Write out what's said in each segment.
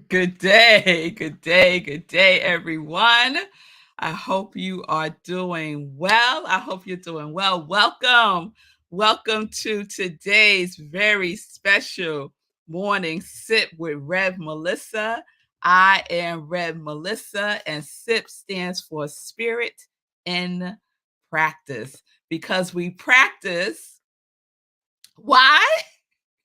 Good day, good day, good day, everyone. I hope you are doing well. I hope you're doing well. Welcome. Welcome to today's very special morning sip with Rev Melissa. I am Rev Melissa, and SIP stands for Spirit in Practice because we practice. Why?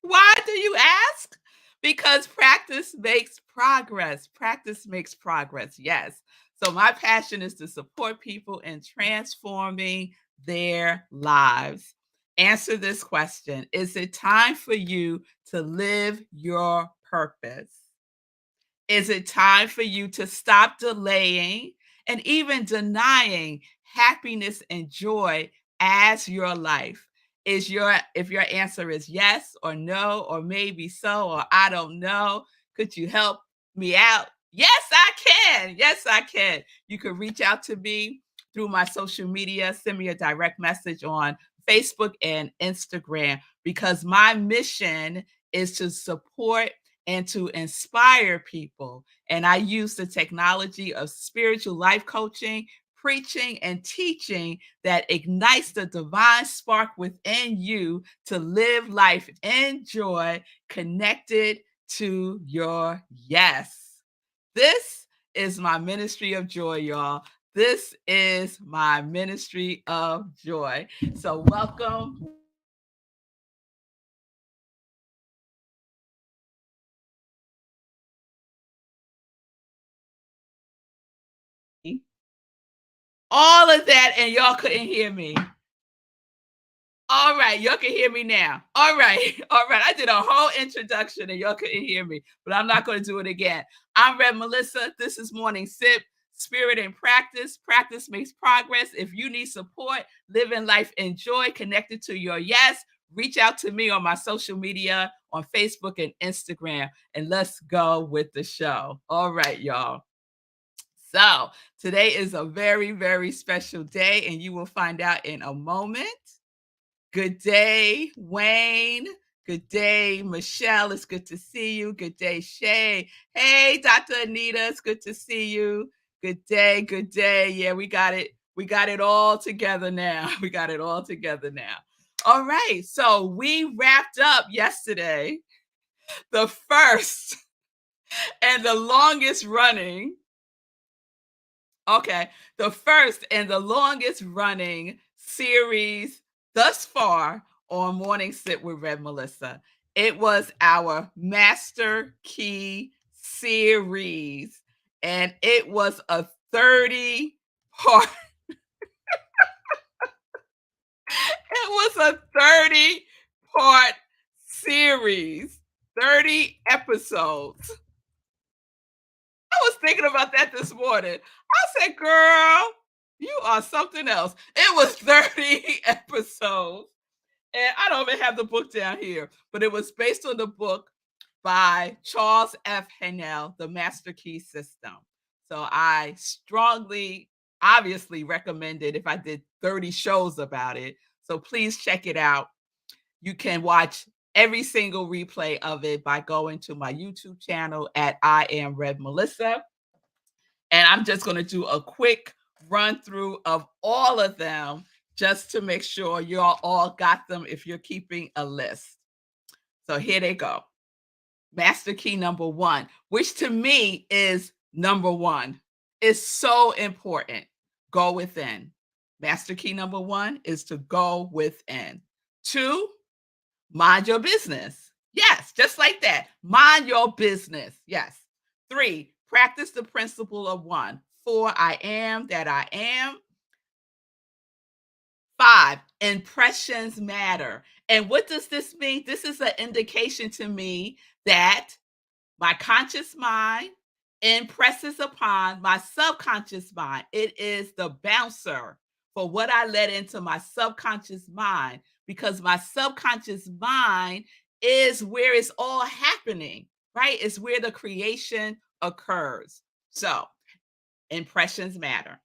Why do you ask? Because practice makes progress. Practice makes progress. Yes. So my passion is to support people in transforming their lives. Answer this question. Is it time for you to live your purpose? Is it time for you to stop delaying and even denying happiness and joy as your life? If your answer is yes or no or maybe so or I don't know, could you help me out? Yes, I can. Yes, I can. You can reach out to me through my social media, send me a direct message on Facebook and Instagram because my mission is to support and to inspire people. And I use the technology of spiritual life coaching, preaching, and teaching that ignites the divine spark within you to live life in joy, connected to your yes. This is my ministry of joy, y'all. This is my ministry of joy. So, welcome. All of that, and y'all couldn't hear me. All right, y'all can hear me now. All right, all right. I did a whole introduction and y'all couldn't hear me, but I'm not going to do it again. I'm Rev Melissa. This is Morning Sip, Spirit and Practice. Practice makes progress. If you need support, living life in joy, connected to your yes, reach out to me on my social media on Facebook and Instagram, and let's go with the show. All right, y'all. So today is a very, very special day, and you will find out in a moment. Good day, Wayne. Good day, Michelle. It's good to see you. Good day, Shay. Hey, Dr. Anita. It's good to see you. Good day, good day. Yeah, we got it. We got it all together now. We got it all together now. All right. So we wrapped up yesterday the first and the longest running. Okay, the first and the longest running series thus far on Morning Sit with Rev Melissa. It was our Master Key series, and it was a 30 part. It was a 30-part series, 30 episodes. I was thinking about that this morning. I said, girl, you are something else. It was 30 episodes. And I don't even have the book down here, but it was based on the book by Charles F. Hennell, The Master Key System. So I strongly, obviously recommend it if I did 30 shows about it. So please check it out. You can watch every single replay of it by going to my YouTube channel at I Am Rev Melissa. And I'm just going to do a quick run through of all of them just to make sure y'all all got them if you're keeping a list. So here they go. Master key number 1, which to me is number 1, is so important. Go within. Master key number 1 is to go within. 2, mind your business. Yes, just like that. Mind your business. Yes. 3, practice the principle of 1. 4, I am that I am. 5, impressions matter. And what does this mean? This is an indication to me that my conscious mind impresses upon my subconscious mind. It is the bouncer for what I let into my subconscious mind because my subconscious mind is where it's all happening, right? It's where the creation occurs. So, impressions matter.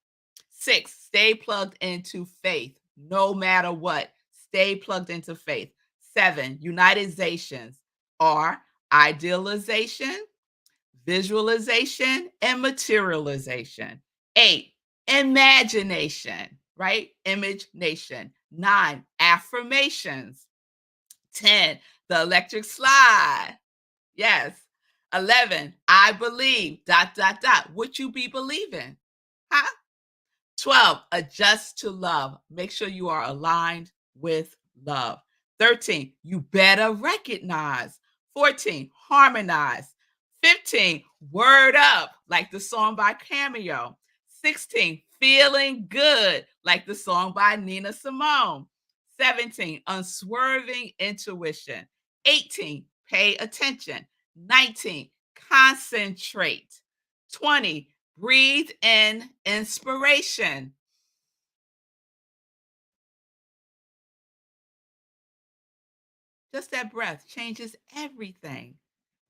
6, stay plugged into faith no matter what. Stay plugged into faith. 7, unitizations are idealization, visualization and materialization. 8, imagination, right? Image nation. 9, affirmations. 10, the electric slide. Yes. 11, I believe, dot, dot, dot. What you be believing? Huh? 12, adjust to love. Make sure you are aligned with love. 13, you better recognize. 14, harmonize. 15, word up, like the song by Cameo. 16, feeling good, like the song by Nina Simone. 17, unswerving intuition. 18, pay attention. 19, concentrate. 20, breathe in inspiration. Just that breath changes everything.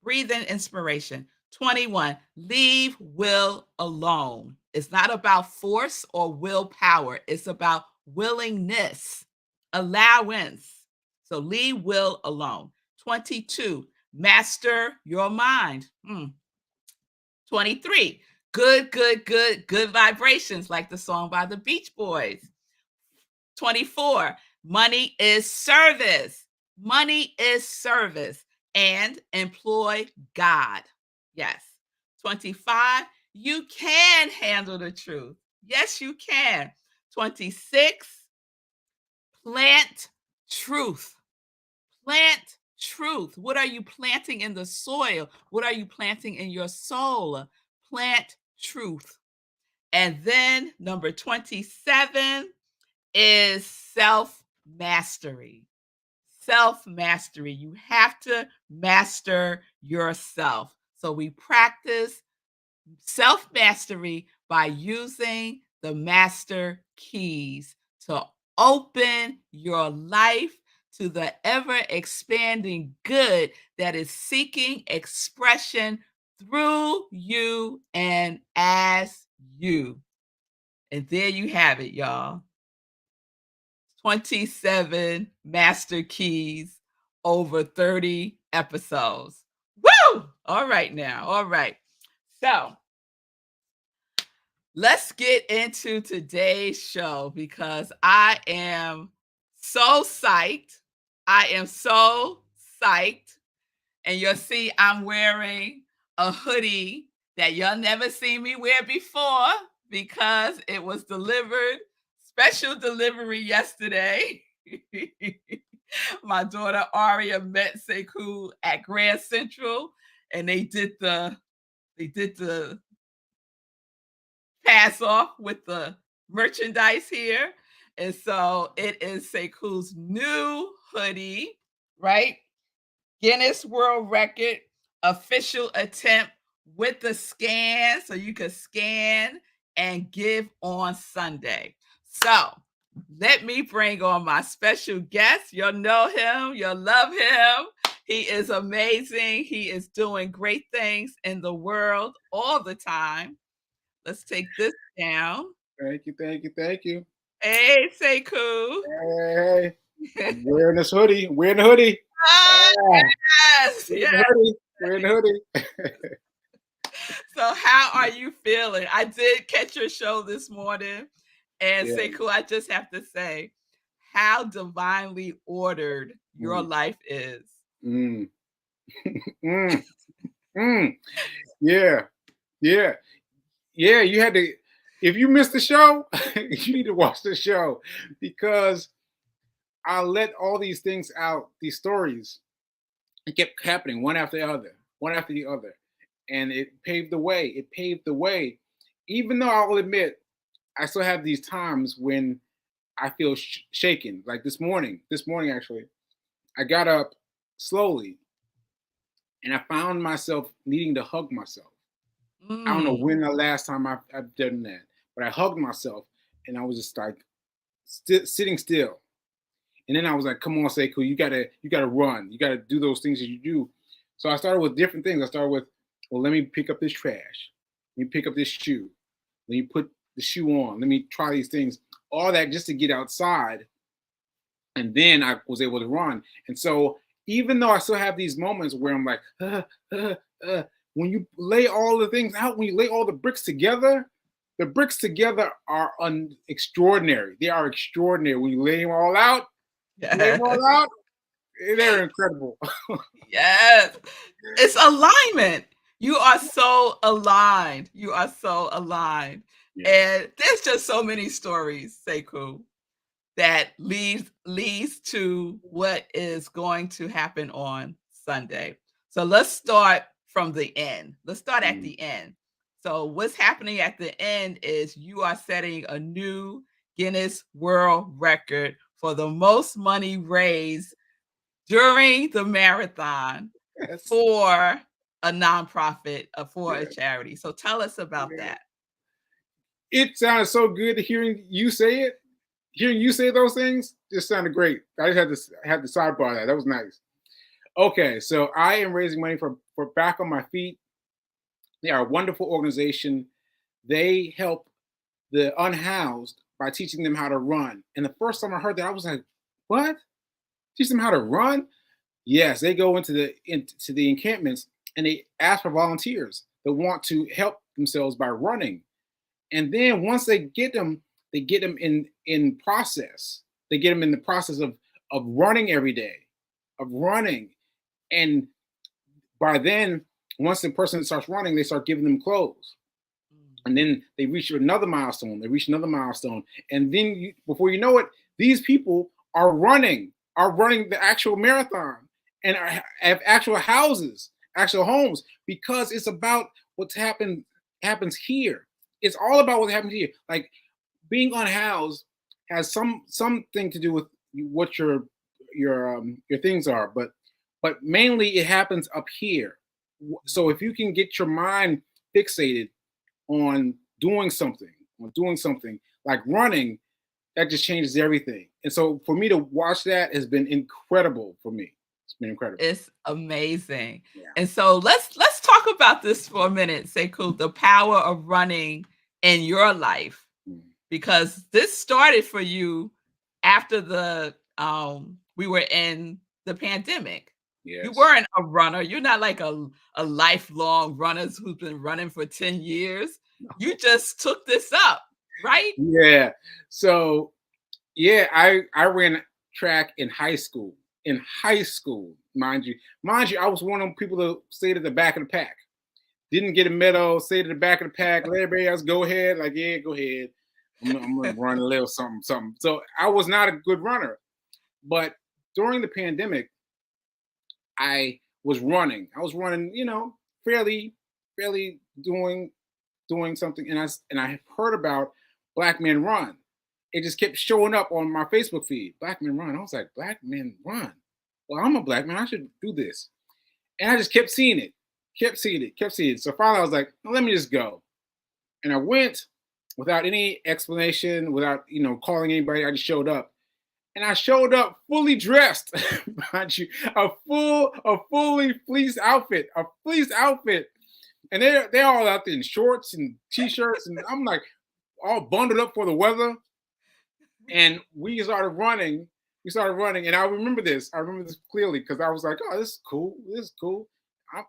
Breathe in inspiration. 21, leave will alone. It's not about force or willpower, it's about willingness, allowance. So leave will alone. 22, master your mind. 23, good, good, good, good vibrations, like the song by the Beach Boys. 24, money is service. Money is service. And employ God. Yes. 25, you can handle the truth. Yes, you can. 26, plant truth. Plant truth. What are you planting in the soil? What are you planting in your soul? Plant truth. And then number 27 is self mastery. Self mastery. You have to master yourself. So we practice self mastery by using the master keys to open your life to the ever expanding good that is seeking expression through you and as you. And there you have it, y'all. 27 master keys over 30 episodes. Woo! All right now. All right. So let's get into today's show because I am so psyched. I am so psyched. And you'll see I'm wearing a hoodie that y'all never seen me wear before because it was delivered, special delivery yesterday. My daughter Aria met Sekou at Grand Central and they did the pass off with the merchandise here. And so it is Sekou's new hoodie, right? Guinness World Record official attempt with the scan. So you can scan and give on Sunday. So let me bring on my special guest. You'll know him, you'll love him. He is amazing. He is doing great things in the world all the time. Let's take this down. Thank you, thank you, thank you. Hey, Sekou. Hey, I'm wearing this hoodie. I'm wearing the hoodie. Ah, Ah, yes, wearing yes. the hoodie. Wearing the hoodie. So how are you feeling? I did catch your show this morning, and Yeah. Sekou, I just have to say how divinely ordered your Mm, life is. mm, mm, mm. Yeah, yeah, yeah. You had to. If you missed the show, you need to watch the show because I let all these things out, these stories. It kept happening one after the other, one after the other, and it paved the way. It paved the way. Even though I'll admit, I still have these times when I feel shaken. Like this morning actually, I got up slowly and I found myself needing to hug myself. I don't know Mm. when the last time I've done that, but I hugged myself and I was just like sitting still. And then I was like, "Come on, Sekou, you gotta run. You gotta do those things that you do." So I started with different things. I started with, well, let me pick up this trash. Let me pick up this shoe. Let me put the shoe on. Let me try these things. All that just to get outside. And then I was able to run. And so even though I still have these moments where I'm like, when you lay all the things out, when you lay all the bricks together are extraordinary. They are extraordinary. When you lay them all out, Yes. they're incredible. Yes. It's alignment. You are so aligned. You are so aligned. Yeah. And there's just so many stories, Sekou, that leads to what is going to happen on Sunday. So let's start from the end. Let's start at Mm. the end. So what's happening at the end is you are setting a new Guinness World Record for the most money raised during the marathon Yes. for a nonprofit, for a Yeah. charity. So tell us about Yeah. that. It sounded so good hearing you say it. Hearing you say those things just sounded great. I just had to sidebar that. That was nice. Okay, so I am raising money for Back on My Feet. They are a wonderful organization. They help the unhoused by teaching them how to run. And the first time I heard that, I was like, "What? Teach them how to run?" Yes, they go into the encampments and they ask for volunteers that want to help themselves by running. And then once they get them in process. They get them in the process of running every day, of running. And by then, once the person starts running, they start giving them clothes. And then they reach another milestone. They reach another milestone, and then before you know it, these people are running the actual marathon, and have actual houses, actual homes, because it's about happens here. It's all about what happens here. Like being unhoused has something to do with what your things are, but mainly it happens up here. So if you can get your mind fixated on on doing something like running, that just changes everything. And so for me to watch that has been incredible for me. It's been incredible. It's amazing. Yeah. And so let's talk about this for a minute, Sekou, the power of running in your life, Mm. because this started for you after the we were in the pandemic. You Yes. weren't a runner. You're not like a lifelong runner who's been running for 10 years. You just took this up, right? Yeah. So yeah, I ran track in high school. In high school, mind you, I was one of them people that stayed at the back of the pack. Didn't get a medal, stayed at the back of the pack. Let everybody else go ahead. Like, yeah, go ahead. I'm gonna run a little something, something. So I was not a good runner. But during the pandemic, I was running. I was running, fairly doing something, and I heard about Black Men Run. It just kept showing up on my Facebook feed. Black Men Run. I was like, Black Men Run. Well, I'm a black man. I should do this. And I just kept seeing it, kept seeing it. So finally, I was like, well, let me just go. And I went without any explanation, without calling anybody. I just showed up, and I showed up fully dressed, mind you, a fully fleeced outfit, and they're all out there in shorts and t-shirts, and I'm like all bundled up for the weather, and we started running. And I remember this. I remember this clearly because I was like, "Oh, this is cool. This is cool.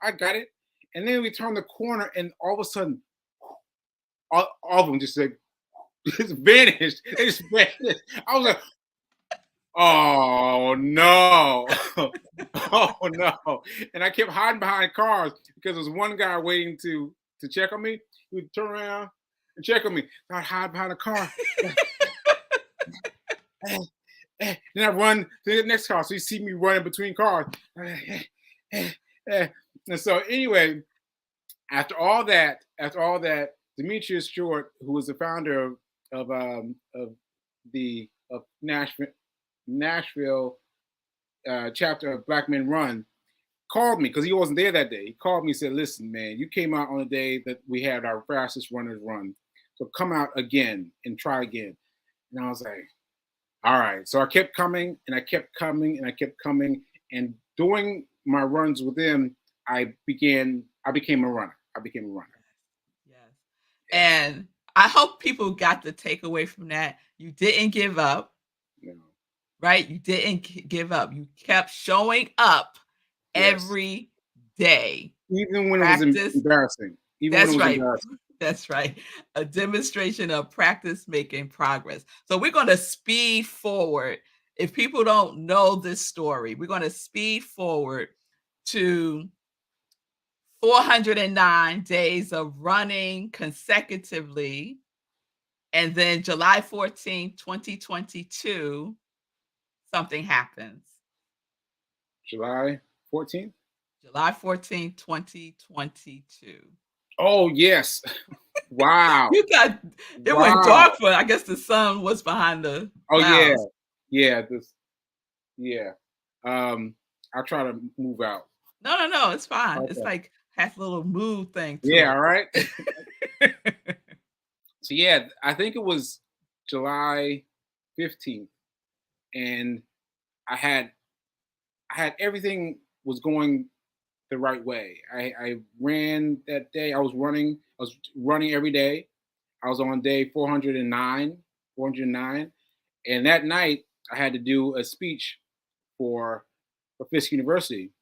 I got it." And then we turned the corner, and all of a sudden, all of them just like just vanished. They just vanished. I was like, "Oh no, oh no!" And I kept hiding behind cars because there was one guy waiting to check on me. He would turn around and check on me. So I'd hide behind a car. Then I run to the next car, so you see me running between cars. And so anyway, after all that, Demetrius Short, who was the founder of the of Nashville chapter of Black Men Run, called me because he wasn't there that day. He called me and said, "Listen, man, you came out on the day that we had our fastest runners run, so come out again and try again." And I was like, "All right." So I kept coming and I kept coming and I kept coming, and doing my runs with them, I became a runner. I became a runner. Yes. And I hope people got the takeaway from that. You didn't give up, You know. right? You didn't give up. You kept showing up Yes. every day. Even when it was practice. embarrassing. Even when it That's was right. embarrassing. That's right. A demonstration of practice making progress. So we're going to speed forward. If people don't know this story, we're going to speed forward to 409 days of running consecutively. And then July 14th, 2022, something happens. July 14th? July 14th, 2022. Oh, yes. Wow. You got it went Wow. dark for I guess the sun was behind the Oh, yeah. clouds. Yeah. Yeah. I'll try to move out. No, no, no, it's fine. It's Okay. like has a little mood thing to Yeah, all it. right. So yeah, I think it was July 15th, and I had everything was going the right way. I ran that day. I was running every day. I was on day 409, 409, and that night I had to do a speech for Fisk University,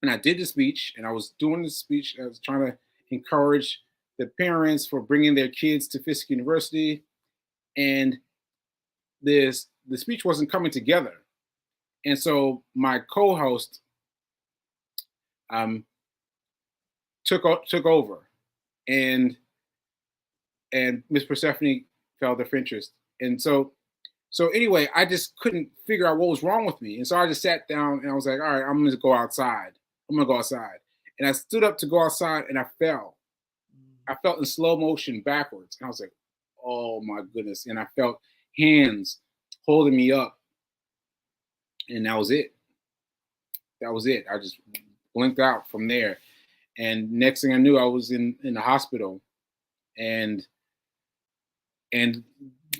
and I did the speech, and I was doing the speech. I was trying to encourage the parents for bringing their kids to Fisk University, and the speech wasn't coming together. And so my co-host um, took over, and Miss Persephone felt of interest. And so anyway, I just couldn't figure out what was wrong with me. And so I just sat down and I was like, all right, I'm gonna go outside. I'm gonna go outside. And I stood up to go outside and I fell. I felt in slow motion backwards. And I was like, oh my goodness. And I felt hands holding me up. And that was it. That was it. I just blinked out from there. And next thing I knew, I was in the hospital, and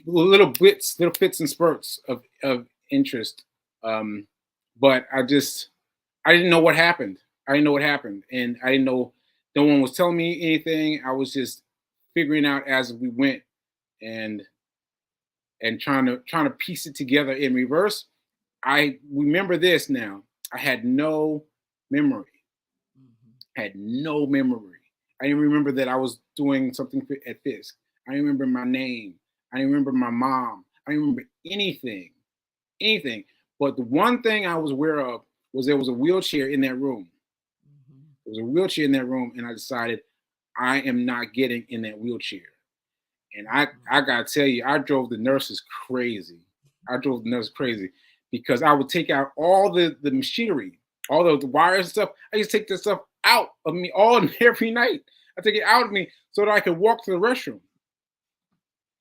little fits and spurts of interest. But I didn't know what happened. I didn't know what happened, and I didn't know. No one was telling me anything. I was just figuring out as we went, and trying to piece it together in reverse. I remember this now. I had no memory. Had no memory. I didn't remember that I was doing something at Fisk. I didn't remember my name. I didn't remember my mom. I didn't remember anything. But the one thing I was aware of was there was a wheelchair in that room. There was a wheelchair in that room, and I decided I am not getting in that wheelchair. And I gotta tell you, I drove the nurses crazy. I drove the nurses crazy because I would take out all the machinery, all the wires and stuff. I used to take this stuff out of me all and every night. I take it out of me so that I could walk to the restroom.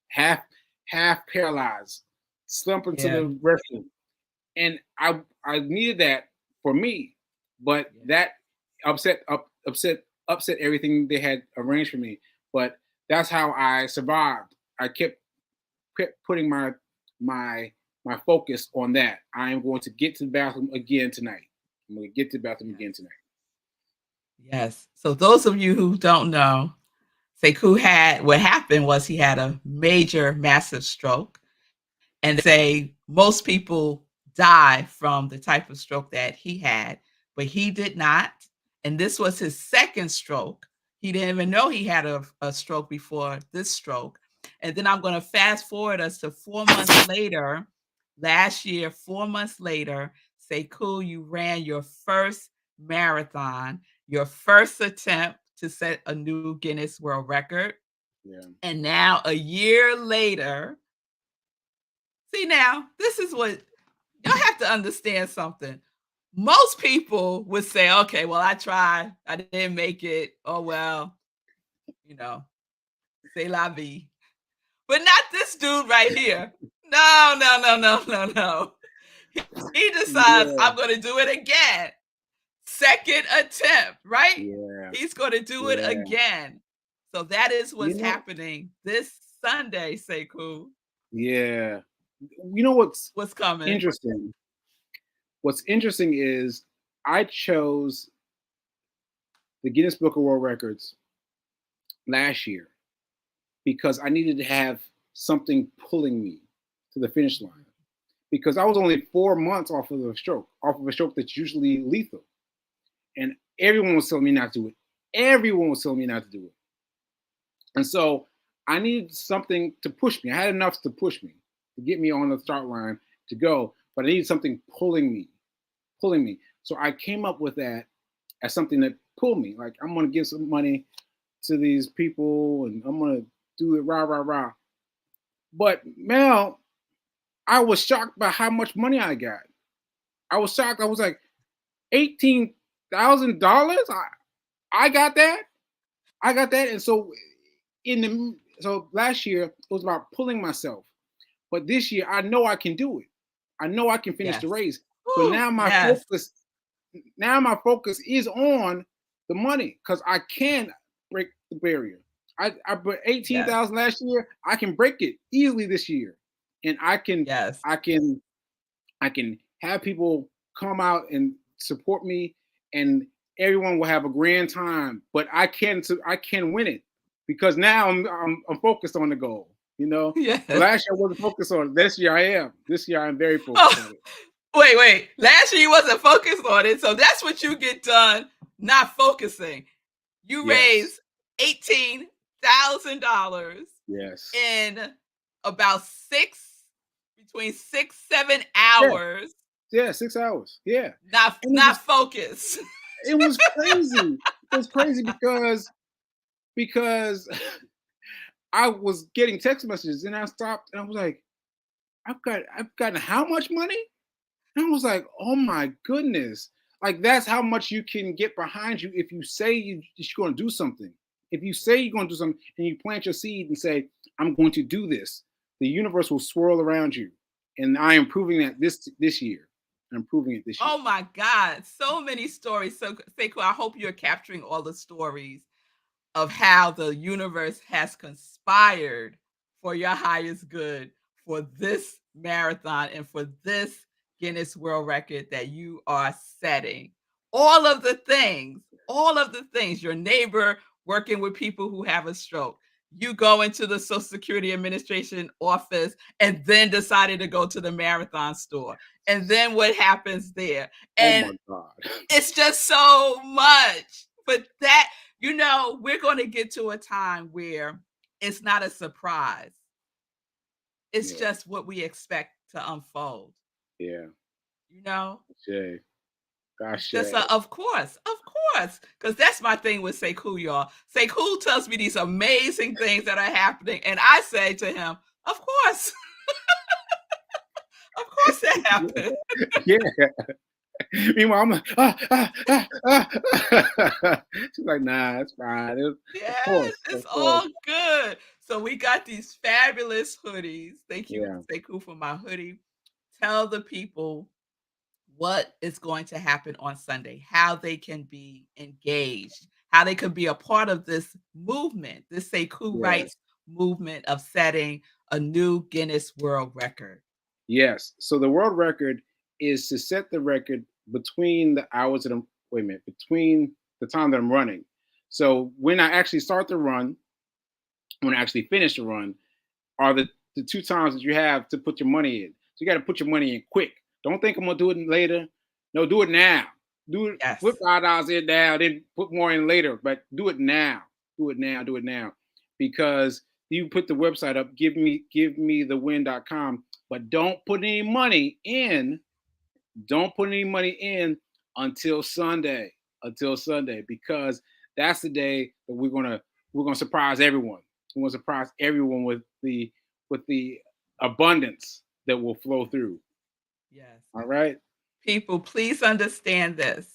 Half paralyzed, slump into Yeah. the restroom. And I needed that for me, but that upset everything they had arranged for me. But that's how I survived. I kept putting my focus on that. I am going to get to the bathroom again tonight. I'm going to get to the bathroom again tonight. Yes. So those of you who don't know, Sekou had what happened was he had a major, massive stroke. And they say most people die from the type of stroke that he had, but he did not. And this was his second stroke. He didn't even know he had a stroke before this stroke. And then I'm going to fast forward us to 4 months later, last year, 4 months later, Sekou, you ran your first marathon, your first attempt to set a new Guinness World Record. Yeah. And now, a year later, see now, this is what y'all have to understand something. Most people would say, okay, well, I tried, I didn't make it. Oh, well, you know, c'est la vie. But not this dude right here. No, no, no, no, no, no. He decides, Yeah. I'm going to do it again. Second attempt, right? Yeah. He's going to do it Yeah. again. So that is You what's know, happening this Sunday, Sekou. yeah. You know what's What's coming? interesting? What's interesting is I chose the Guinness Book of World Records last year because I needed to have something pulling me to the finish line. Because I was only 4 months off of a stroke that's usually lethal. And everyone was telling me not to do it. Everyone was telling me not to do it. And so I needed something to push me. I had enough to push me, to get me on the start line to go, but I needed something pulling me. So I came up with that as something that pulled me. Like, I'm gonna give some money to these people and I'm gonna do it rah rah rah. But Mel, I was shocked by how much money I got. I was shocked. I was like, $18,000. I got that. I got that. And so so last year it was about pulling myself, but this year I know I can do it. I know I can finish the Yes. race. So Woo, yes. now my focus is on the money because I can break the barrier. I put Yes. 18,000 last year. I can break it easily this year, and Yes. I can have people come out and support me, and everyone will have a grand time. But I can win it because now I'm focused on the goal. You know, Yes. last year I wasn't focused on it. This year I am. This year I'm very focused Oh, on it. wait. Last year you wasn't focused on it. So that's what you get done not focusing. You Yes. raised $18,000 Yes. in about between 6-7 Yeah. hours. Yeah. 6 hours. Yeah. And Not focused. it was crazy. It was crazy because I was getting text messages and I stopped and I was like, I've gotten how much money? And I was like, oh my goodness. Like, that's how much you can get behind you if you say you're going to do something. If you say you're going to do something and you plant your seed and say, I'm going to do this, the universe will swirl around you. And I am proving that this year. I'm proving it this year. Oh my God. So many stories. So, Sekou, I hope you're capturing all the stories of how the universe has conspired for your highest good for this marathon and for this Guinness World Record that you are setting. All of the things, your neighbor working with people who have a stroke, you go into the Social Security Administration office and then decided to go to the marathon store. And then what happens there? Oh And my God. it's just so much. But we're going to get to a time where it's not a surprise. It's Yeah. just what we expect to unfold. Yeah. You know, Shay. it's Gosh, just Shay. of course, because that's my thing with Sekou, y'all. Sekou tells me these amazing things that are happening, and I say to him, "Of course, of course that happened." Yeah. Meanwhile, I'm like, She's like, nah, it's fine. Yes, Of it's course. all good. So we got these fabulous hoodies. Thank you, Yeah. Sekou, for my hoodie. Tell the people what is going to happen on Sunday, how they can be engaged, how they could be a part of this movement, this Sekou Yes. rights movement of setting a new Guinness World Record. Yes. So the world record is to set the record between the hours that between the time that I'm running. So when I actually start the run, when I actually finish the run, are the two times that you have to put your money in. So you got to put your money in quick. Don't think I'm gonna do it later. No, do it now. Do it. Put Yes. $5 in now, then put more in later. But do it now. Do it now. Do it now. Because you put the website up. Give me the win.com. But don't put any money in. Don't put any money in until Sunday. Until Sunday, because that's the day that we're gonna surprise everyone. We're gonna surprise everyone with the abundance that will flow through. Yes. All right. People, please understand this.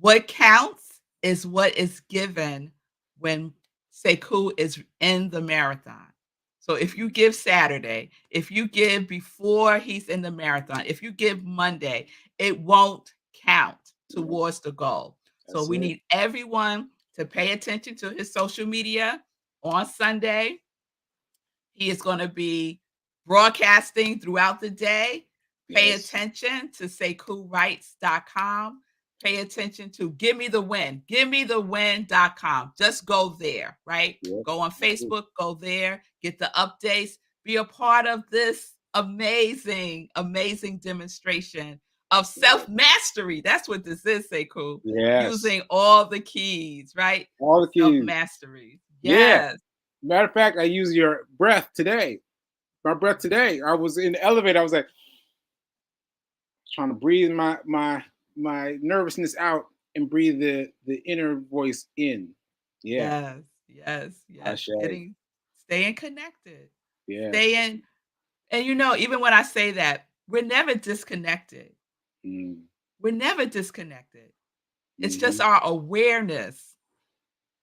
What counts is what is given when Sekou is in the marathon. So if you give Saturday, if you give before he's in the marathon, if you give Monday, it won't count Yeah, towards the goal. So that's we it. need everyone to pay attention to his social media on Sunday. He is going to be broadcasting throughout the day. Pay Yes. attention to SekouRights.com. Pay attention to Give Me the Win, GiveMeTheWin.com. Just go there, right? Yep. Go on That's it. Facebook, go there, get the updates, be a part of this amazing, amazing demonstration of self-mastery. That's what this is, Sekou. Yes. Using all the keys, right? All the keys. Self-mastery. Yeah. Yes. Matter of fact, I use your breath today. My breath today. I was in the elevator. I was like trying to breathe my nervousness out and breathe the inner voice in. Yeah. Yes. Staying connected. Yes. Staying, and even when I say that, we're never disconnected. Mm. We're never disconnected. It's just Mhm. our awareness.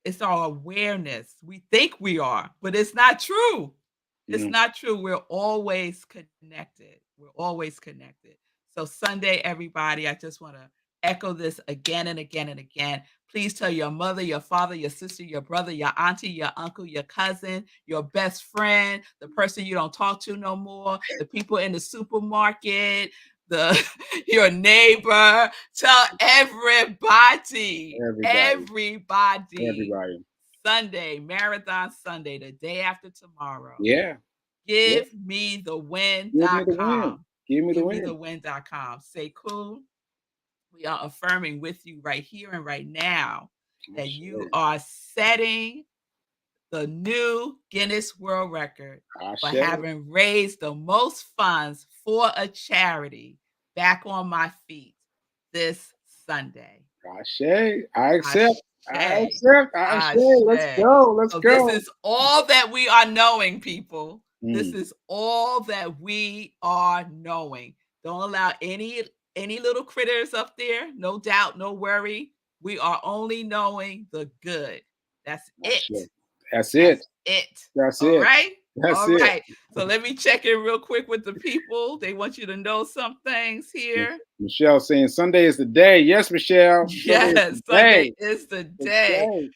It's our awareness. We think we are, but it's not true. It's Mm. not true. We're always connected. We're always connected. So Sunday, everybody, I just want to echo this again and again and again. Please tell your mother, your father, your sister, your brother, your auntie, your uncle, your cousin, your best friend, the person you don't talk to no more, the people in the supermarket, the your neighbor. Tell everybody. Everybody. Everybody. Sunday, Marathon Sunday, the day after tomorrow. Yeah. Yeah. Give me the Give me the win. win.com. Give me the Give me win. the win.com. Sekou, we are affirming with you right here and right now that you are setting the new Guinness World Record for having raised the most funds for a charity back on my feet this Sunday. Ashe. I accept. Ashe. Let's go. Let's So go. this is all that we are knowing, people. This Mm. is all that we are knowing. Don't allow any little critters up there. No doubt, no worry. We are only knowing the good. That's it. That's it. That's all right. That's All it. right. So let me check in real quick with the people. They want you to know some things here. Michelle saying Sunday is the day. Yes, Michelle. Yes, Sunday is the day.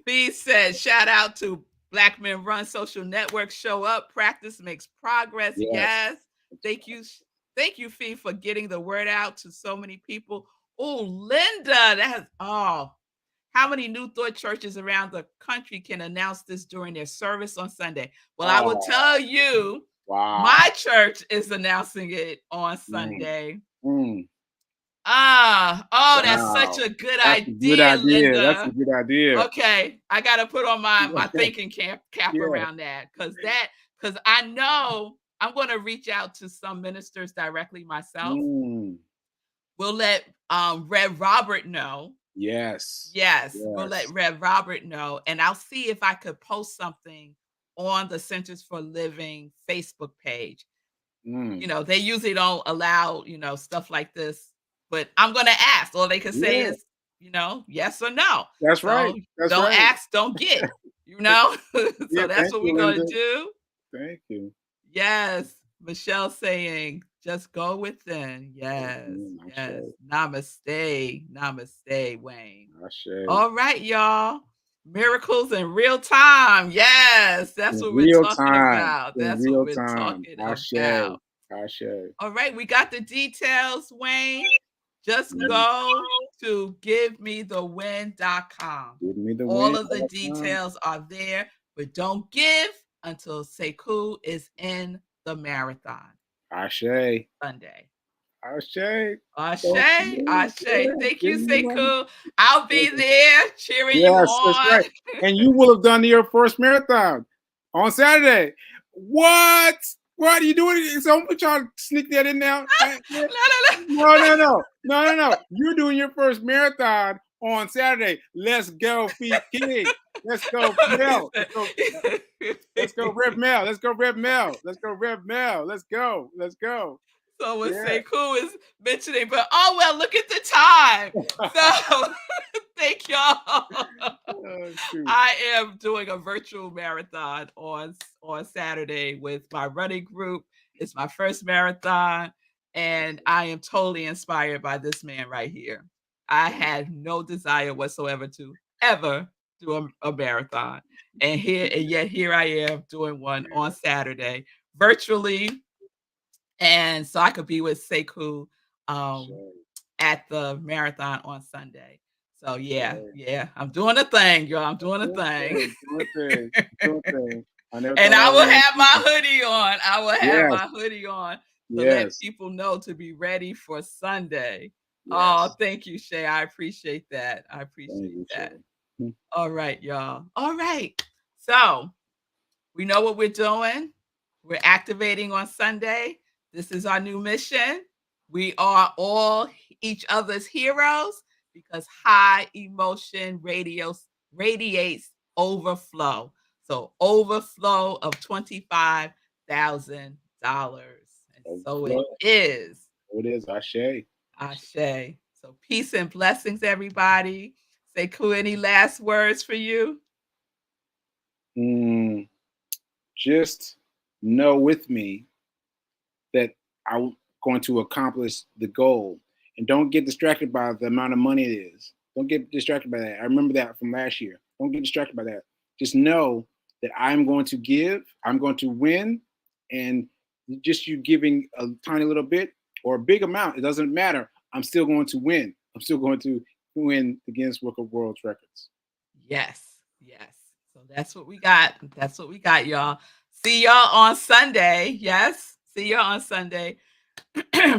B said, shout out to Black Men Run Social Network. Show up, practice makes progress. Yes. Thank you. Thank you, Fee, for getting the word out to so many people. Oh, Linda, how many New Thought churches around the country can announce this during their service on Sunday? Well, I will tell you, my church is announcing it on Sunday. That's such a good idea, Linda. That's a good idea. Okay, I got to put on my thinking cap around that because I know I'm going to reach out to some ministers directly myself. We'll let Rev Robert know. Yes. We'll let Rev Robert know, and I'll see if I could post something on the Centers for Living Facebook page. They usually don't allow, stuff like this, but I'm going to ask. All they can say is, yes or no. That's right. Don't ask, don't get, So that's what we're going to do. Thank you. Yes. Michelle saying, just go within. Yes. Namaste, Wayne. All right, y'all. Miracles in real time. Yes, that's what we're talking about. That's what we're talking about. All right, we got the details, Wayne. Just go to givemethewin.com. All of the details are there, but don't give until Sekou is in the marathon. Ashe. Sunday. Ashe. Thank you, Sekou. I'll be there cheering you on. That's right. And you will have done your first marathon on Saturday. What? What are you doing? So I'm trying to sneak that in now. No. You're doing your first marathon on Saturday. Let's go, Feet King. Let's go, Mel. Let's go, Rev Mel. Let's go, Rev Mel. Let's go, Rev Mel. Let's go. So what Sekou is mentioning, but look at the time. So thank y'all. I am doing a virtual marathon on Saturday with my running group. It's my first marathon, and I am totally inspired by this man right here. I had no desire whatsoever to ever do a marathon, and yet here I am doing one on Saturday virtually. And so I could be with Sekou at the marathon on Sunday. So yeah, I'm doing a thing, y'all. I'm doing a thing. Doing a thing. And I will have my hoodie on. I will have my hoodie on to let Yes. people know to be ready for Sunday. Oh, Yes. thank you, Shay. I appreciate that. I Thank appreciate you, that. Shay. All right, y'all. All right. So we know what we're doing. We're activating on Sunday. This is our new mission. We are all each other's heroes because high emotion radiates overflow. So overflow of $25,000. And so it Overflow. is. It is Ashe. Ashe. So peace and blessings, everybody. Sekou, any last words for you? Just know with me that I'm going to accomplish the goal. And don't get distracted by the amount of money it is. Don't get distracted by that. I remember that from last year. Don't get distracted by that. Just know that I'm going to give, I'm going to win, and just you giving a tiny little bit or a big amount, it doesn't matter. I'm still going to win. I'm still going to win the Guinness Book of World Records. Yes. Yes. So that's what we got. That's what we got, y'all. See y'all on Sunday. Yes. See y'all on Sunday.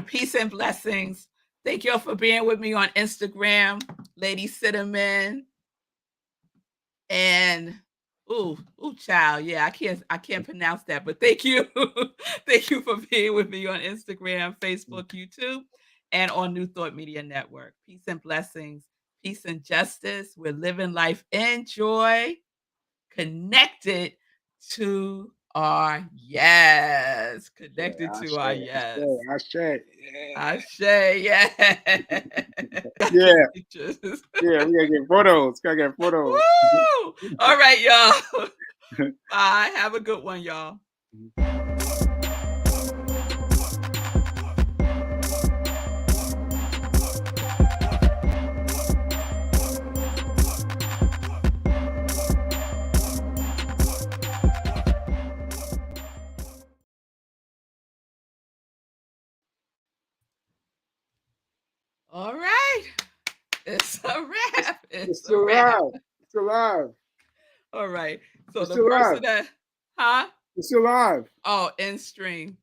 Peace and blessings. Thank y'all for being with me on Instagram, Lady Cinnamon. And child. Yeah, I can't pronounce that, but thank you. Thank you for being with me on Instagram, Facebook, YouTube, and on New Thought Media Network. Peace and blessings, peace and justice. We're living life in joy, connected to our yes. Connected to our yes. Ashe. Ashe, yeah. Yeah. Yeah, we gotta get photos. Gotta get photos. Woo! All right, y'all. Bye. Have a good one, y'all. All right. It's a wrap. It's a wrap. It's alive. All right. So It's the still person live. that, huh? It's still live. Oh, in stream.